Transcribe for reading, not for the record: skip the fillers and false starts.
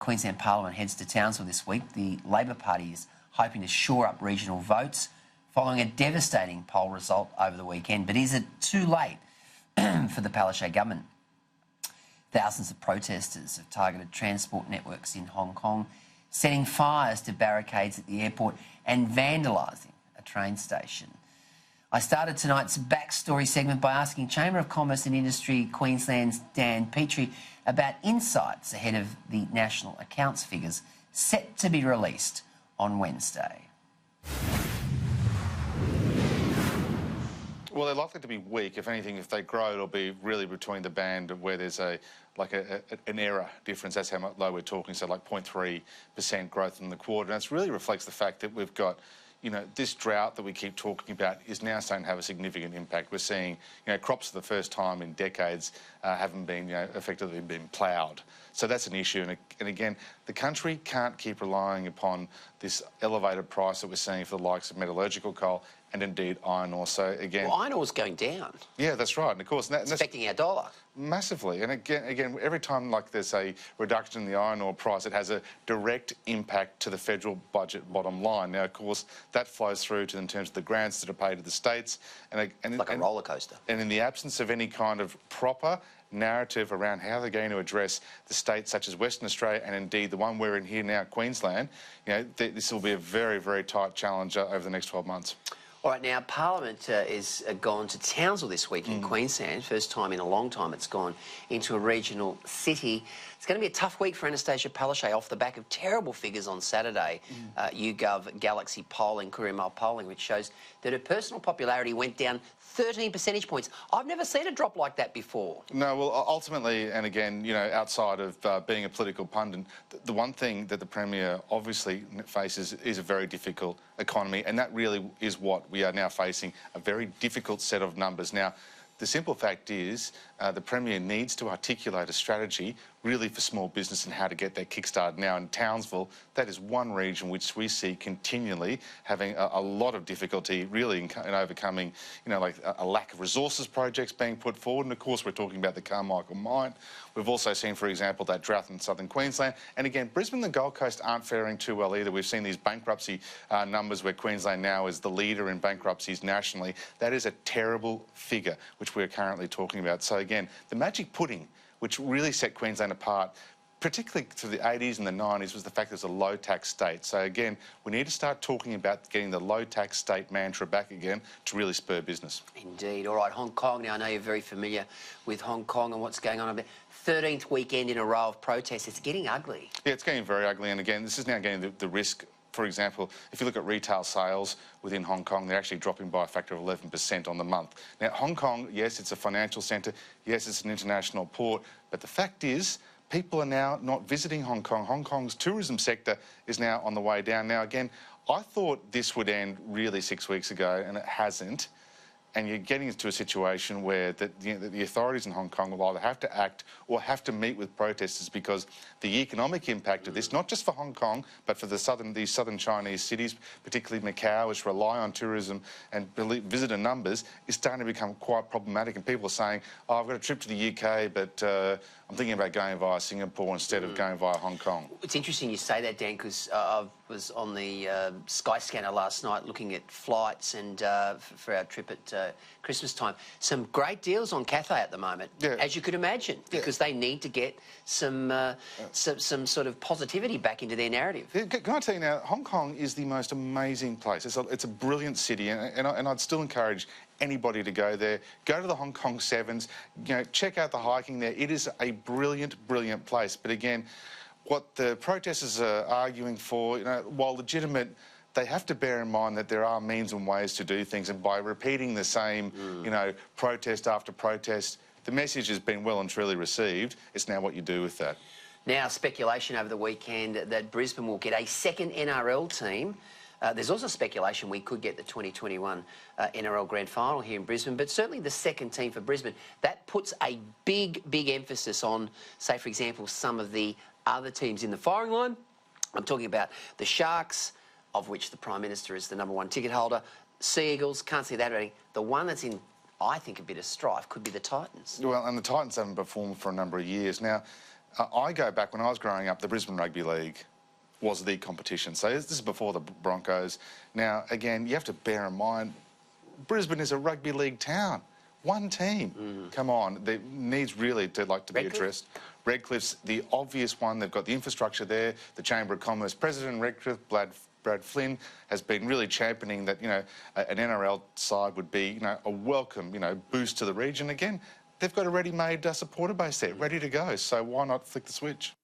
Queensland Parliament heads to Townsville this week. The Labor Party is hoping to shore up regional votes following a devastating poll result over the weekend. But is it too late for the Palaszczuk government? Thousands of protesters have targeted transport networks in Hong Kong, setting fires to barricades at the airport and vandalising a train station. I started tonight's backstory segment by asking Chamber of Commerce and Industry Queensland's Dan Petrie about insights ahead of the national accounts figures set to be released on Wednesday. Well, they're likely to be weak. If anything, if they grow, it'll be really between the band where there's an error difference. That's how low we're talking, so like 0.3% growth in the quarter. And it really reflects the fact that we've got, this drought that we keep talking about is now starting to have a significant impact. We're seeing, crops for the first time in decades haven't been, effectively been ploughed. So that's an issue. And again, the country can't keep relying upon this elevated price that we're seeing for the likes of metallurgical coal and indeed iron ore. So again, well, iron ore's going down. Yeah, that's right. And of course, it's affecting our dollar massively. And again, every time there's a reduction in the iron ore price, it has a direct impact to the federal budget bottom line. Now, of course, that flows through in terms of the grants that are paid to the states, and like a roller coaster. And in the absence of any kind of proper narrative around how they're going to address the states such as Western Australia and indeed the one we're in here now, Queensland, this will be a very, very tight challenge over the next 12 months. All right, now Parliament is gone to Townsville this week in Queensland. First time in a long time it's gone into a regional city. It's going to be a tough week for Annastacia Palaszczuk off the back of terrible figures on Saturday. YouGov Galaxy polling, Courier Mail polling, which shows that her personal popularity went down 13 percentage points. I've never seen a drop like that before. No, well, ultimately, and again, outside of being a political pundit, the one thing that the Premier obviously faces is a very difficult economy, and that really is what we are now facing, a very difficult set of numbers. Now, the simple fact is the Premier needs to articulate a strategy really for small business and how to get that kick-started. Now in Townsville, that is one region which we see continually having a lot of difficulty really in overcoming, like a lack of resources projects being put forward. And of course, we're talking about the Carmichael mine. We've also seen, for example, that drought in southern Queensland. And again, Brisbane and the Gold Coast aren't faring too well either. We've seen these bankruptcy numbers where Queensland now is the leader in bankruptcies nationally. That is a terrible figure, which we're currently talking about. So again, the magic pudding, which really set Queensland apart, particularly through the 80s and the 90s, was the fact that it was a low-tax state. So again, we need to start talking about getting the low-tax state mantra back again to really spur business. Indeed. All right, Hong Kong. Now, I know you're very familiar with Hong Kong and what's going on over there. 13th weekend in a row of protests. It's getting ugly. Yeah, it's getting very ugly. And again, this is now getting the risk. For example, if you look at retail sales within Hong Kong, they're actually dropping by a factor of 11% on the month. Now, Hong Kong, yes, it's a financial centre. Yes, it's an international port. But the fact is, people are now not visiting Hong Kong. Hong Kong's tourism sector is now on the way down. Now, again, I thought this would end really 6 weeks ago, and it hasn't. And you're getting into a situation where the authorities in Hong Kong will either have to act or have to meet with protesters because the economic impact of this, not just for Hong Kong, but for these southern Chinese cities, particularly Macau, which rely on tourism and visitor numbers, is starting to become quite problematic. And people are saying, oh, I've got a trip to the UK, but I'm thinking about going via Singapore instead of going via Hong Kong. It's interesting you say that, Dan, because I was on the Skyscanner last night looking at flights and for our trip at Christmas time. Some great deals on Cathay at the moment, as you could imagine, because they need to get some sort of positivity back into their narrative. Can I tell you now, Hong Kong is the most amazing place. It's a brilliant city, and I'd still encourage anybody to go there. Go to the Hong Kong Sevens, check out the hiking there. It is a brilliant, brilliant place. But again, what the protesters are arguing for, while legitimate, they have to bear in mind that there are means and ways to do things, and by repeating the same, protest after protest, the message has been well and truly received. It's now what you do with that. Now, speculation over the weekend that Brisbane will get a second NRL team. There's also speculation we could get the 2021 NRL Grand Final here in Brisbane, but certainly the second team for Brisbane. That puts a big, big emphasis on, say, for example, some of the other teams in the firing line. I'm talking about the Sharks, of which the Prime Minister is the #1 ticket holder. Sea Eagles, can't see that already. The one that's in, I think, a bit of strife could be the Titans. Well, and the Titans haven't performed for a number of years. Now, I go back when I was growing up, the Brisbane Rugby League was the competition. So this is before the Broncos. Now, again, you have to bear in mind, Brisbane is a rugby league town. One team. Come on, there needs really to be addressed. Redcliffe's the obvious one. They've got the infrastructure there. The Chamber of Commerce President Redcliffe, Brad Flynn, has been really championing that, an NRL side would be, a welcome, boost to the region. Again, they've got a ready-made supporter base there, ready to go. So why not flick the switch?